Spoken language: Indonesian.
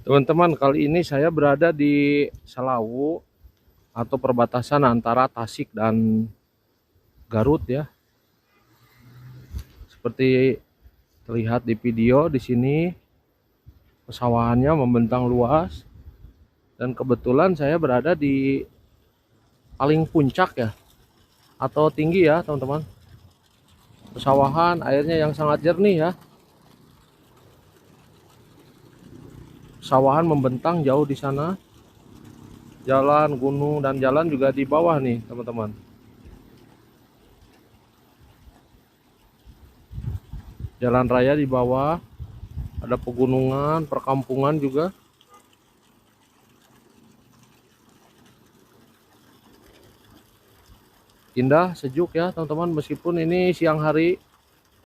Teman-teman, kali ini saya berada di Salawu atau perbatasan antara Tasik dan Garut ya. Seperti terlihat di video di sini, pesawahannya membentang luas dan kebetulan saya berada di paling puncak ya atau tinggi ya, teman-teman. Pesawahan airnya yang sangat jernih ya. Pesawahan membentang jauh di sana. Jalan, gunung, dan jalan juga di bawah nih, teman-teman. Jalan raya di bawah, ada pegunungan, perkampungan juga. Indah, sejuk ya teman-teman, meskipun ini siang hari.